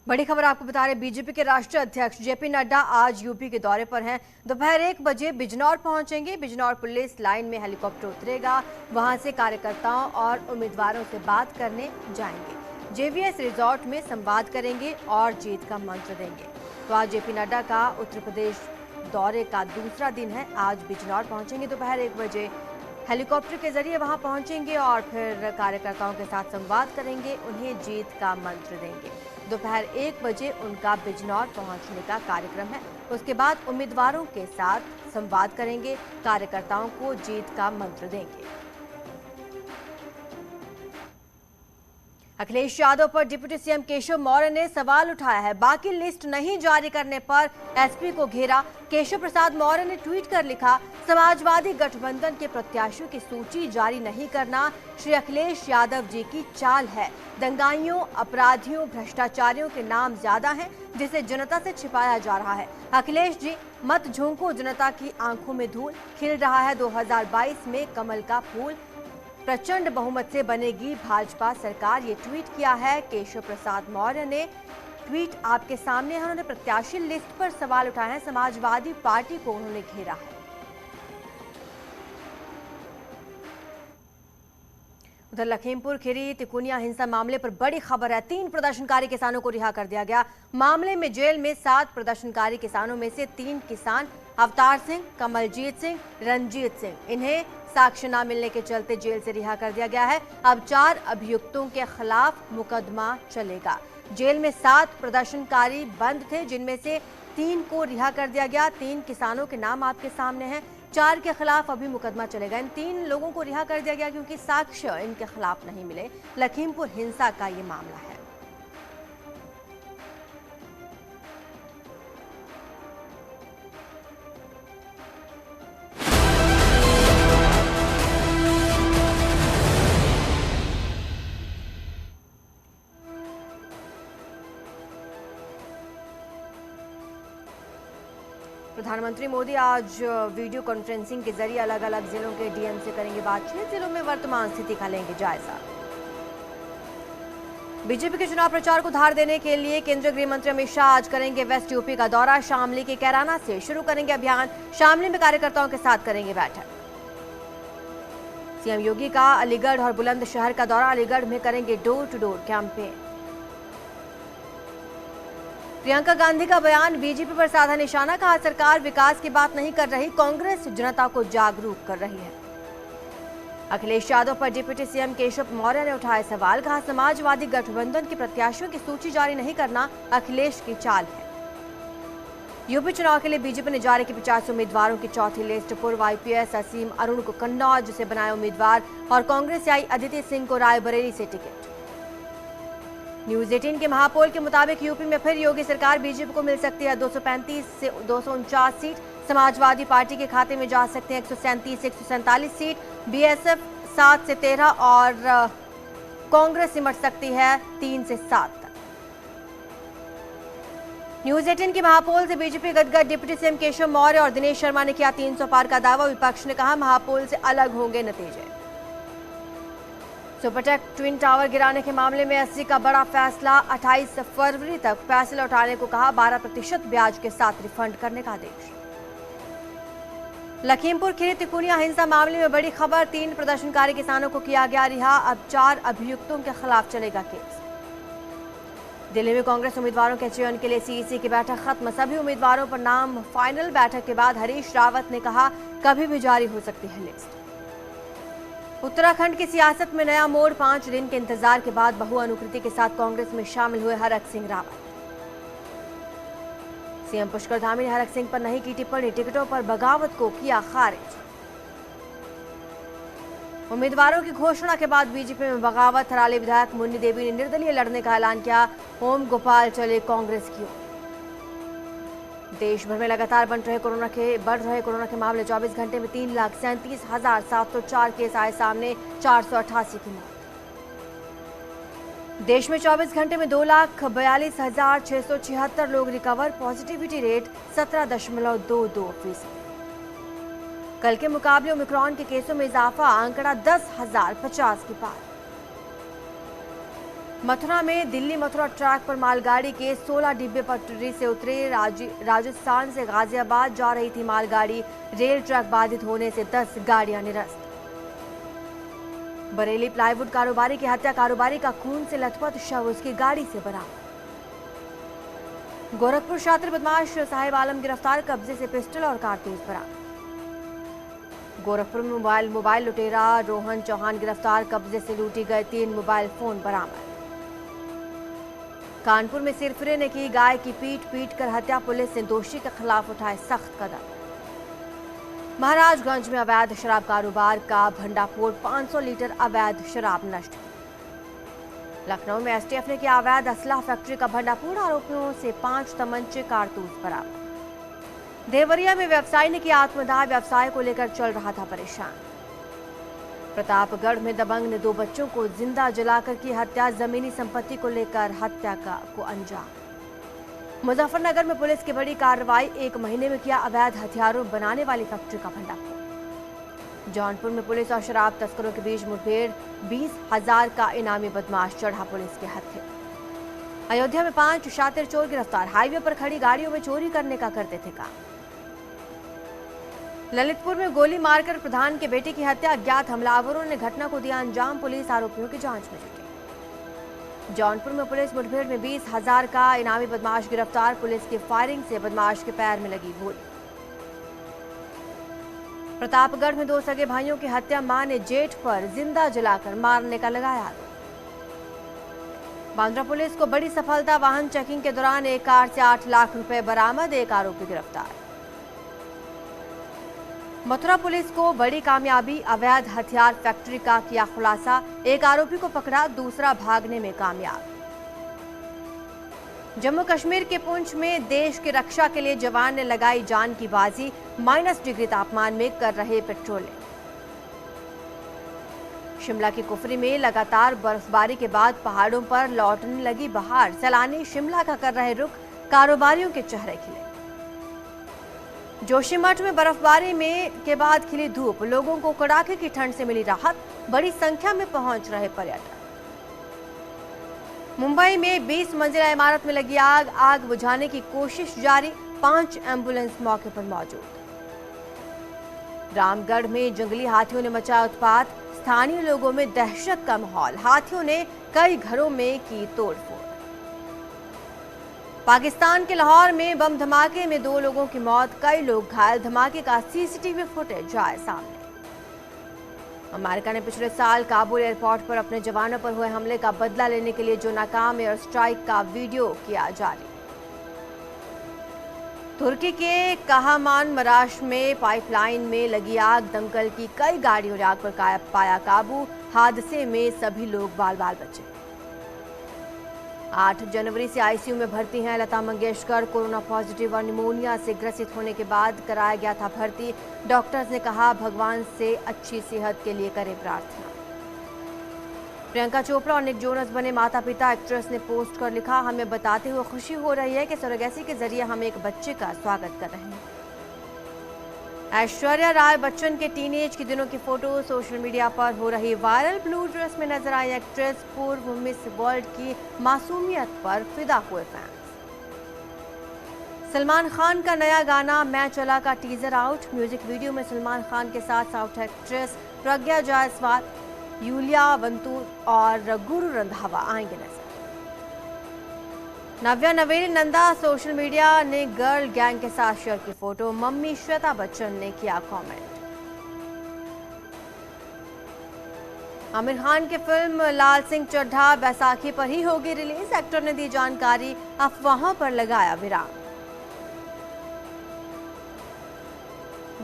बड़ी खबर आपको बता रहे, बीजेपी के राष्ट्रीय अध्यक्ष जेपी नड्डा आज यूपी के दौरे पर हैं। दोपहर 1 बजे बिजनौर पहुंचेंगे। बिजनौर पुलिस लाइन में हेलीकॉप्टर उतरेगा। वहां से कार्यकर्ताओं और उम्मीदवारों से बात करने जाएंगे। जेवीएस रिजॉर्ट में संवाद करेंगे और जीत का मंत्र देंगे। तो आज जेपी नड्डा का उत्तर प्रदेश दौरे का दूसरा दिन है। आज बिजनौर पहुंचेंगे, दोपहर 1 बजे हेलीकॉप्टर के जरिए वहां पहुंचेंगे और फिर कार्यकर्ताओं के साथ संवाद करेंगे, उन्हें जीत का मंत्र देंगे। दोपहर 1 बजे उनका बिजनौर पहुंचने का कार्यक्रम है। उसके बाद उम्मीदवारों के साथ संवाद करेंगे, कार्यकर्ताओं को जीत का मंत्र देंगे। अखिलेश यादव पर डिप्टी सीएम केशव मौर्य ने सवाल उठाया है। बाकी लिस्ट नहीं जारी करने पर एसपी को घेरा। केशव प्रसाद मौर्य ने ट्वीट कर लिखा, समाजवादी गठबंधन के प्रत्याशियों की सूची जारी नहीं करना श्री अखिलेश यादव जी की चाल है। दंगाइयों, अपराधियों, भ्रष्टाचारियों के नाम ज्यादा हैं, जिसे जनता से छिपाया जा रहा है। अखिलेश जी मत झोंको जनता की आंखों में धूल, खिल रहा है 2022 में कमल का फूल, प्रचंड बहुमत से बनेगी भाजपा सरकार। ये ट्वीट किया है केशव प्रसाद मौर्य ने। ट्वीट आपके सामने है। उन्होंने प्रत्याशी लिस्ट पर सवाल उठाए हैं। समाजवादी पार्टी को उन्होंने घेरा है। उधर लखीमपुर खीरी तिकोनिया हिंसा मामले पर बड़ी खबर है। 3 प्रदर्शनकारी किसानों को रिहा कर दिया गया। मामले में जेल में 7 प्रदर्शनकारी किसानों में से 3 किसान अवतार सिंह, कमलजीत सिंह, रंजीत सिंह, इन्हें साक्ष्य न मिलने के चलते जेल से रिहा कर दिया गया है। अब 4 अभियुक्तों के खिलाफ मुकदमा चलेगा। जेल में 7 प्रदर्शनकारी बंद थे, जिनमें से 3 को रिहा कर दिया गया। 3 किसानों के नाम आपके सामने हैं। 4 के खिलाफ अभी मुकदमा चलेगा। इन 3 लोगों को रिहा कर दिया गया क्योंकि साक्ष्य इनके खिलाफ नहीं मिले। लखीमपुर हिंसा का ये मामला है। प्रधानमंत्री मोदी आज वीडियो कॉन्फ्रेंसिंग के जरिए अलग अलग जिलों के डीएम से करेंगे बातचीत। जिलों में वर्तमान स्थिति का लेंगे जायजा। बीजेपी के चुनाव प्रचार को धार देने के लिए केंद्रीय गृह मंत्री अमित शाह आज करेंगे वेस्ट यूपी का दौरा। शामली के कैराना से शुरू करेंगे अभियान। शामली में कार्यकर्ताओं के साथ करेंगे बैठक। सीएम योगी का अलीगढ़ और बुलंदशहर का दौरा। अलीगढ़ में करेंगे door to door campaign. Priyanka Gandhi का बयान बीजेपी पर साधा निशाना। कहा, सरकार विकास की बात नहीं कर रही, कांग्रेस जनता को जागरूक कर रही है। अखिलेश यादव पर डिप्टी सीएम केशव मौर्य ने उठाए सवाल। कहा, समाजवादी गठबंधन के प्रत्याशियों की सूची जारी नहीं करना अखिलेश की चाल है। यूपी चुनाव के लिए बीजेपी ने जारी की 50 उम्मीदवारों की चौथी लिस्ट। पूर्व आईपीएस असीम अरुण को कन्नौज से बनाया उम्मीदवार और कांग्रेस से आई अदिति सिंह को रायबरेली से टिकट। न्यूज 18 के महापोल के मुताबिक यूपी में फिर योगी सरकार। बीजेपी को मिल सकती है 235 से 249 सीट। समाजवादी पार्टी के खाते में जा सकते हैं 137 से 147 सीट। बीएसएफ 7 से 13 और कांग्रेस सिमट सकती है 3 से 7 तक। न्यूज 18 की महापोल से बीजेपी गदगद। डिप्टी सीएम केशव मौर्य और दिनेश शर्मा ने किया 300 पार का दावा। विपक्ष ने कहा, महापोल से अलग होंगे नतीजे। सुपरटेक ट्विन टावर गिराने के मामले में एससी का बड़ा फैसला। 28 फरवरी तक फैसला उठाने को कहा। 12% ब्याज के साथ रिफंड करने का आदेश। लखीमपुर खीरी तिकोनिया हिंसा मामले में बड़ी खबर। 3 प्रदर्शनकारी किसानों को किया गया रिहा। अब 4 अभियुक्तों के खिलाफ चलेगा केस। दिल्ली में कांग्रेस उम्मीदवारों के चयन के लिए सीईसी की बैठक खत्म। सभी उम्मीदवारों पर नाम फाइनल। बैठक के बाद हरीश रावत ने कहा, कभी भी जारी हो सकती है लिस्ट। उत्तराखंड की सियासत में नया मोड़। 5 दिन के इंतजार के बाद बहुअनुकृति के साथ कांग्रेस में शामिल हुए हरक सिंह रावत। सीएम पुष्कर धामी ने हरक सिंह पर नहीं की टिप्पणी। टिकटों पर बगावत को किया खारिज। उम्मीदवारों की घोषणा के बाद बीजेपी में बगावत। थराली विधायक मुन्नी देवी ने निर्दलीय लड़ने का ऐलान किया। ओम गोपाल चले कांग्रेस की ओर। देश भर में लगातार बढ़ रहे कोरोना के मामले। 24 घंटे में 3,37,704 केस आए सामने। 488 की मौत। देश में 24 घंटे में 2,42,676 लोग रिकवर। Positivity rate 17.22%। कल के मुकाबले ओमिक्रॉन के केसों में इजाफा। आंकड़ा 10,050 के पार। मथुरा में दिल्ली मथुरा ट्रैक पर मालगाड़ी के 16 डिब्बे पटरी से उतरे। राजस्थान से गाजियाबाद जा रही थी मालगाड़ी। रेल ट्रैक बाधित होने से 10 गाड़ियां निरस्त। बरेली प्लाईवुड कारोबारी की हत्या, कारोबारी का खून से लथपथ शव उसकी गाड़ी से बरामद। गोरखपुर छात्र बदमाश साहिब आलम गिरफ्तार, कब्जे से पिस्टल और कारतूस बरामद। गोरखपुर में मोबाइल लुटेरा रोहन चौहान गिरफ्तार, कब्जे से लूटी गए 3 मोबाइल फोन बरामद। कानपुर में सिरफिरे ने की गाय की पीट कर हत्या, पुलिस ने दोषी के खिलाफ उठाए सख्त कदम। महाराजगंज में अवैध शराब कारोबार का भंडाफोड़, 500 लीटर अवैध शराब नष्ट। लखनऊ में एसटीएफ ने किया अवैध असलाह फैक्ट्री का भंडाफोड़, आरोपियों से 5 तमंचे कारतूस बरामद। देवरिया में व्यवसायी ने किया आत्मदाह, व्यवसाय को लेकर चल रहा था परेशान। प्रतापगढ़ में दबंग ने 2 बच्चों को जिंदा जलाकर की हत्या, जमीनी संपत्ति को लेकर हत्या को अंजाम। मुजफ्फरनगर में पुलिस की बड़ी कार्रवाई, 1 महीने में किया अवैध हथियारों बनाने वाली फैक्ट्री का भंडाफोड़। जौनपुर में पुलिस और शराब तस्करों के बीच मुठभेड़, 20,000 का इनामी बदमाश चढ़ा पुलिस के हत्थे। अयोध्या में 5 शातिर चोर गिरफ्तार, हाईवे पर खड़ी गाड़ियों में चोरी करने का करते थे काम। ललितपुर में गोली मारकर प्रधान के बेटे की हत्या, अज्ञात हमलावरों ने घटना को दिया अंजाम, पुलिस आरोपियों की जांच में जुटी। जौनपुर में पुलिस मुठभेड़ में 20,000 का इनामी बदमाश गिरफ्तार, पुलिस की फायरिंग से बदमाश के पैर में लगी गोली। प्रतापगढ़ में 2 सगे भाइयों की हत्या, मां ने जेठ पर जिंदा जलाकर मारने का लगाया आरोप। बांद्रा पुलिस को बड़ी सफलता, वाहन चेकिंग के दौरान एक कार से 8 लाख रुपए बरामद, 1 आरोपी गिरफ्तार। मथुरा पुलिस को बड़ी कामयाबी, अवैध हथियार फैक्ट्री का किया खुलासा, 1 आरोपी को पकड़ा, दूसरा भागने में कामयाब। जम्मू कश्मीर के पुंछ में देश की रक्षा के लिए जवान ने लगाई जान की बाजी, -, डिग्री तापमान में कर रहे पेट्रोलिंग। शिमला की कुफरी में लगातार बर्फबारी के बाद पहाड़ों पर लौटने लगी बहार, सैलानी शिमला का कर रहे रुख, कारोबारियों के चेहरे खिले। जोशीमठ में बर्फबारी के बाद खिली धूप, लोगों को कड़ाके की ठंड से मिली राहत, बड़ी संख्या में पहुंच रहे पर्यटक। मुंबई में 20 मंजिला इमारत में लगी आग बुझाने की कोशिश जारी, 5 एम्बुलेंस मौके पर मौजूद। रामगढ़ में जंगली हाथियों ने मचाया उत्पात, स्थानीय लोगों में दहशत का माहौल, हाथियों ने कई घरों में की तोड़फोड़। पाकिस्तान के लाहौर में बम धमाके में 2 लोगों की मौत, कई लोग घायल, धमाके का सीसीटीवी फुटेज आए सामने। अमेरिका ने पिछले साल काबुल एयरपोर्ट पर अपने जवानों पर हुए हमले का बदला लेने के लिए जो नाकाम एयर स्ट्राइक का वीडियो किया जारी। तुर्की के कहमान मराश में पाइपलाइन में लगी आग, दमकल की कई गाड़ियों ने आग पर पाया काबू, हादसे में सभी लोग बाल बचे। 8 जनवरी से आईसीयू में भर्ती हैं लता मंगेशकर, कोरोना पॉजिटिव और निमोनिया से ग्रसित होने के बाद कराया गया था भर्ती, डॉक्टर्स ने कहा भगवान से अच्छी सेहत के लिए करें प्रार्थना। प्रियंका चोपड़ा और निक जोनस बने माता पिता, एक्ट्रेस ने पोस्ट कर लिखा, हमें बताते हुए खुशी हो रही है कि सरोगेसी के जरिए हम एक बच्चे का स्वागत कर रहे हैं। ऐश्वर्या राय बच्चन के टीनेज के दिनों की फोटो सोशल मीडिया पर हो रही वायरल, ब्लू ड्रेस में नजर आई एक्ट्रेस, पूर्व मिस वर्ल्ड की मासूमियत पर फिदा हुए फैंस। सलमान खान का नया गाना मैं चला का टीजर आउट, म्यूजिक वीडियो में सलमान खान के साथ साउथ एक्ट्रेस प्रज्ञा जायसवाल, यूलिया वंतूर और गुरु रंधावा आएंगे नजर। नव्या नवेली नंदा सोशल मीडिया ने गर्ल गैंग के साथ शेयर की फोटो, मम्मी श्वेता बच्चन ने किया कमेंट। आमिर खान की फिल्म लाल सिंह चड्ढा बैसाखी पर ही होगी रिलीज, एक्टर ने दी जानकारी, अफवाहों पर लगाया विराम।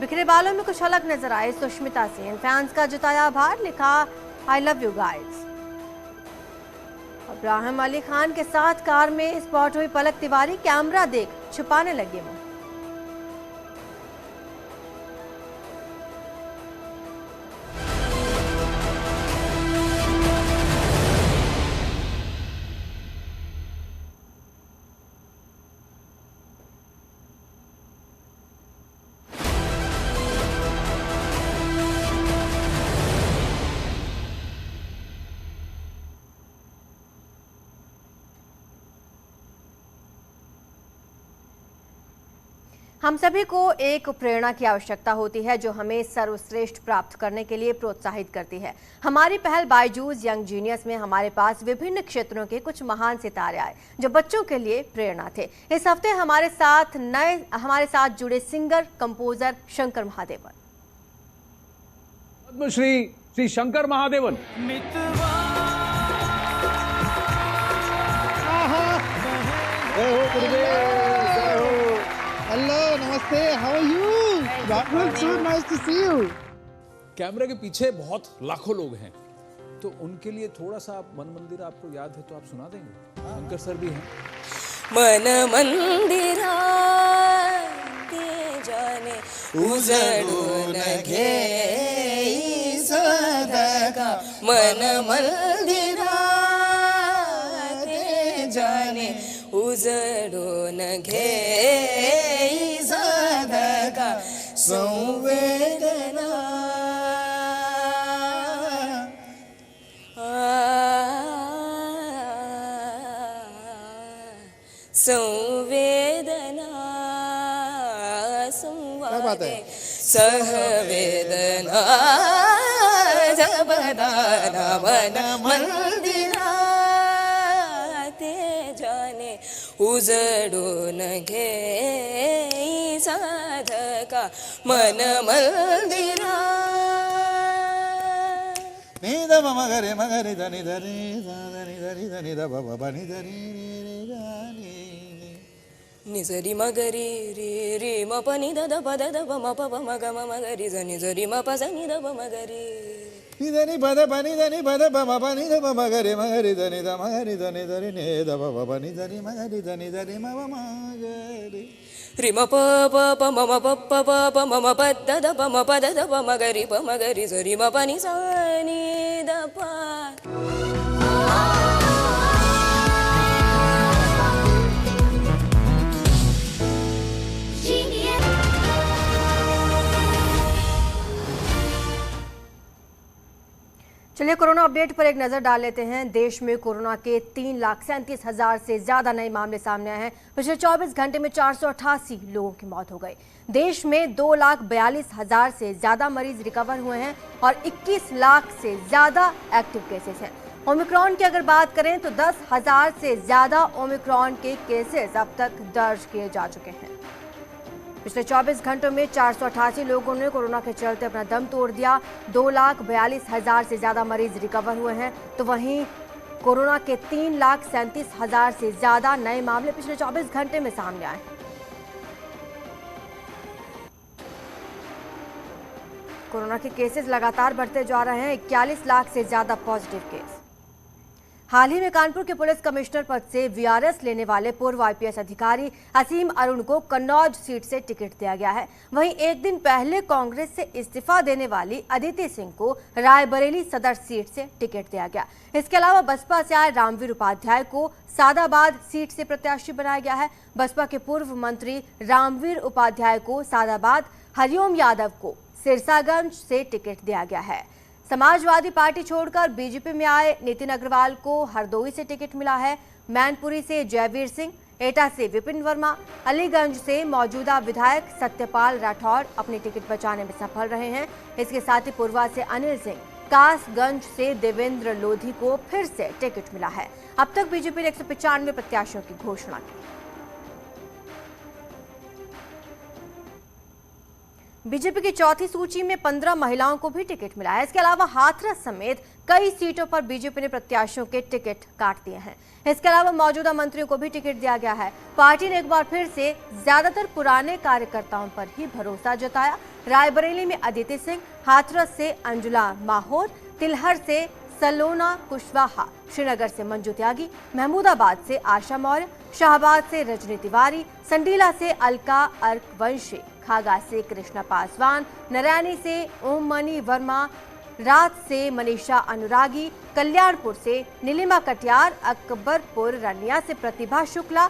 बिखरे बालों में कुछ अलग नजर आए सुष्मिता सेन, फैंस का जताया आभार, लिखा I love you guys. Ibrahim Ali Khan के साथ कार में स्पॉट हुई पलक तिवारी, कैमरा देख छुपाने लगे मुंह। हम सभी को एक प्रेरणा की आवश्यकता होती है जो हमें सर्वश्रेष्ठ प्राप्त करने के लिए प्रोत्साहित करती है। हमारी पहल बायजूस यंग जीनियस में हमारे पास विभिन्न क्षेत्रों के कुछ महान सितारे आए जो बच्चों के लिए प्रेरणा थे। इस हफ्ते हमारे साथ जुड़े singer composer Shankar Mahadevan. Padmashri Shri Shankar Mahadevan. Hello, नमस्ते, how are you? Rahul, so nice to see you. कैमरे के पीछे बहुत लाखों लोग हैं, तो उनके लिए थोड़ा सा मन मंदिर आपको याद है तो आप सुना देंगे? शंकर सर भी हैं। मन मंदिरा ते जाने उजड़ून घे सदका, मन मंदिरा ते जाने उजड़ून घे सदका, संवेदना संवेदना संवादे सहवेदना जबदाना मन मंदिरा ते जाने उजड़ून घे साधका, मन मंदिरा। निध मगरे मगरे धनि धनि धनि धनि धनि ध ब नि धनि निजरी मगरी रे रे म पनि द प द प म प म ग म मगरी जनि जरी म प जनि द प मगरी निधनि पद पनि धनि पद प म पनि ध प मगरे मगरे धनि ध मगरे धनि धनि ने ध प नि धनि मगरे धनि धनि म मगरे रि म प प प म म प प प प म म प द द प म प द द प मगरी जरी म पनि जनि द प। चलिए कोरोना अपडेट पर एक नजर डाल लेते हैं। देश में कोरोना के 3,37,000 से ज्यादा नए मामले सामने आए हैं। पिछले 24 घंटे में 488 लोगों की मौत हो गई। देश में 2,42,000 से ज्यादा मरीज रिकवर हुए हैं और 21 लाख से ज्यादा एक्टिव केसेस हैं। ओमिक्रॉन की अगर बात करें तो 10,000 से ज्यादा ओमिक्रॉन के केसेस अब तक दर्ज किए जा चुके हैं। पिछले 24 घंटों में 488 लोगों ने कोरोना के चलते अपना दम तोड़ दिया। 2,42,000 से ज्यादा मरीज रिकवर हुए हैं, तो वहीं कोरोना के 3,37,000 से ज्यादा नए मामले पिछले 24 घंटे में सामने आए हैं। कोरोना के केसेस लगातार बढ़ते जा रहे हैं। 41 लाख से ज्यादा पॉजिटिव केस। हाल ही में कानपुर के पुलिस कमिश्नर पद से वीआरएस लेने वाले पूर्व आईपीएस अधिकारी असीम अरुण को कन्नौज सीट से टिकट दिया गया है। वहीं एक दिन पहले कांग्रेस से इस्तीफा देने वाली अदिति सिंह को रायबरेली सदर सीट से टिकट दिया गया। इसके अलावा बसपा से आए रामवीर उपाध्याय को सादाबाद सीट से प्रत्याशी बनाया गया है। बसपा के पूर्व मंत्री रामवीर उपाध्याय को सादाबाद, हरिओम यादव को सिरसागंज से टिकट दिया गया है। समाजवादी पार्टी छोड़कर बीजेपी में आए नितिन अग्रवाल को हरदोई से टिकट मिला है। मैनपुरी से जयवीर सिंह, एटा से विपिन वर्मा, अलीगंज से मौजूदा विधायक सत्यपाल राठौर अपनी टिकट बचाने में सफल रहे हैं। इसके साथ ही पुरवा से अनिल सिंह, कासगंज से देवेंद्र लोधी को फिर से टिकट मिला है। अब तक बीजेपी ने 195 प्रत्याशियों की घोषणा की। बीजेपी की चौथी सूची में 15 महिलाओं को भी टिकट मिला है। इसके अलावा हाथरस समेत कई सीटों पर बीजेपी ने प्रत्याशियों के टिकट काट दिए हैं। इसके अलावा मौजूदा मंत्रियों को भी टिकट दिया गया है। पार्टी ने एक बार फिर से ज्यादातर पुराने कार्यकर्ताओं पर ही भरोसा जताया। रायबरेली में अदिति सिंह, हाथरस से अंजुला माहौर, तिलहर से सलोना कुशवाहा, श्रीनगर से मंजू त्यागी, महमूदाबाद से आशा मौर्य, शाहबाद से रजनी तिवारी, संडीला से अलका अर्कवंशी, खागा से कृष्णा पासवान, नारायणी से ओममणि वर्मा, रात से मनीषा अनुरागी, कल्याणपुर से नीलिमा कटियार, अकबरपुर रनिया से प्रतिभा शुक्ला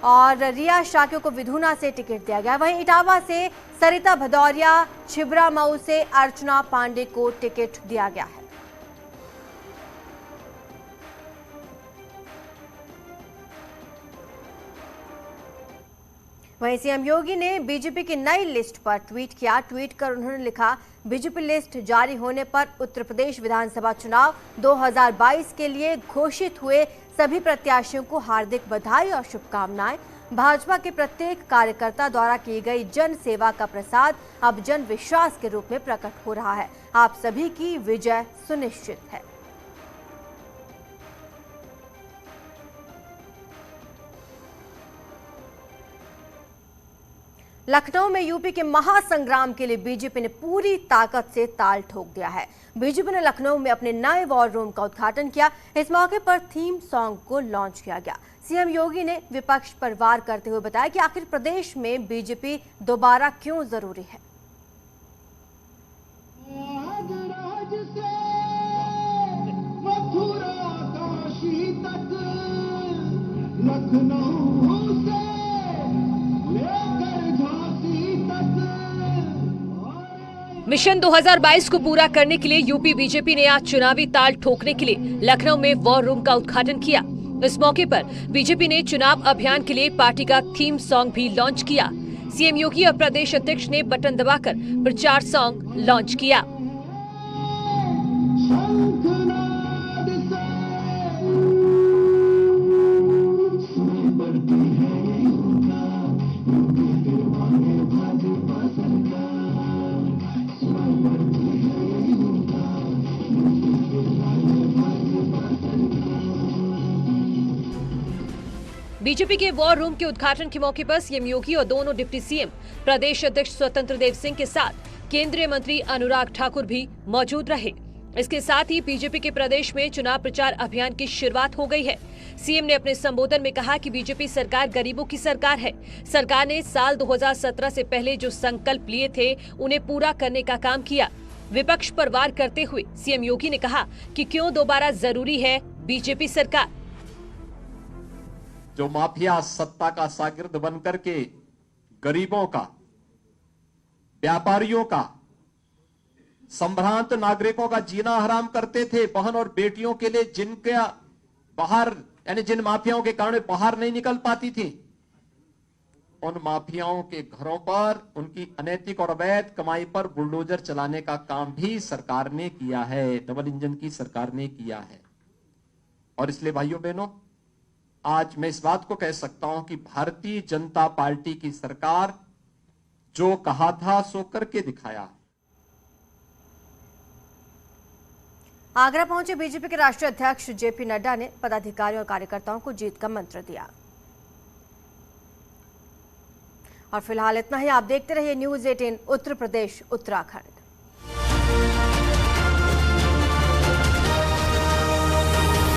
और रिया शाक्य को विधुना से टिकट दिया गया। वहीं इटावा से सरिता भदौरिया, छिबरामऊ से अर्चना पांडे को टिकट दिया गया है। वहीं सीएम योगी ने बीजेपी की नई लिस्ट पर ट्वीट किया। ट्वीट कर उन्होंने लिखा, बीजेपी लिस्ट जारी होने पर उत्तर प्रदेश विधानसभा चुनाव 2022 के लिए घोषित हुए सभी प्रत्याशियों को हार्दिक बधाई और शुभकामनाएं। भाजपा के प्रत्येक कार्यकर्ता द्वारा की गई जन सेवा का प्रसाद अब जन विश्वास के रूप में प्रकट हो रहा है। आप सभी की विजय सुनिश्चित है। लखनऊ में यूपी के महासंग्राम के लिए बीजेपी ने पूरी ताकत से ताल ठोक दिया है। बीजेपी ने लखनऊ में अपने नए वॉर रूम का उद्घाटन किया। इस मौके पर थीम सॉन्ग को लॉन्च किया गया। सीएम योगी ने विपक्ष पर वार करते हुए बताया कि आखिर प्रदेश में बीजेपी दोबारा क्यों जरूरी है। मिशन 2022 को पूरा करने के लिए यूपी बीजेपी ने आज चुनावी ताल ठोकने के लिए लखनऊ में वॉर रूम का उद्घाटन किया। इस मौके पर बीजेपी ने चुनाव अभियान के लिए पार्टी का थीम सॉन्ग भी लॉन्च किया। सीएम योगी और प्रदेश अध्यक्ष ने बटन दबाकर प्रचार सॉन्ग लॉन्च किया। बीजेपी के वॉर रूम के उद्घाटन के मौके पर सीएम योगी और दोनों डिप्टी सीएम प्रदेश अध्यक्ष स्वतंत्र देव सिंह के साथ केंद्रीय मंत्री अनुराग ठाकुर भी मौजूद रहे। इसके साथ ही बीजेपी के प्रदेश में चुनाव प्रचार अभियान की शुरुआत हो गई है। सीएम ने अपने संबोधन में कहा कि बीजेपी सरकार गरीबों की सरकार है। सरकार ने साल 2017 से पहले जो संकल्प लिए थे उन्हें पूरा करने का काम किया। विपक्ष पर वार करते हुए सीएम योगी ने कहा कि क्यों दोबारा जरूरी है बीजेपी सरकार। जो माफिया सत्ता का शागिर्द बनकर के गरीबों का, व्यापारियों का, संभ्रांत नागरिकों का जीना हराम करते थे, बहन और बेटियों के लिए जिनके बाहर यानी जिन माफियाओं के कारण बाहर नहीं निकल पाती थी, उन माफियाओं के घरों पर उनकी अनैतिक और अवैध कमाई पर बुलडोजर चलाने का काम भी सरकार ने किया है, डबल इंजन की सरकार ने किया है। और इसलिए भाइयों बहनों, आज मैं इस बात को कह सकता हूं कि भारतीय जनता पार्टी की सरकार जो कहा था सो करके दिखाया। आगरा पहुंचे बीजेपी के राष्ट्रीय अध्यक्ष जेपी नड्डा ने पदाधिकारियों और कार्यकर्ताओं को जीत का मंत्र दिया। और फिलहाल इतना ही। आप देखते रहिए न्यूज़ 18 उत्तर प्रदेश उत्तराखंड।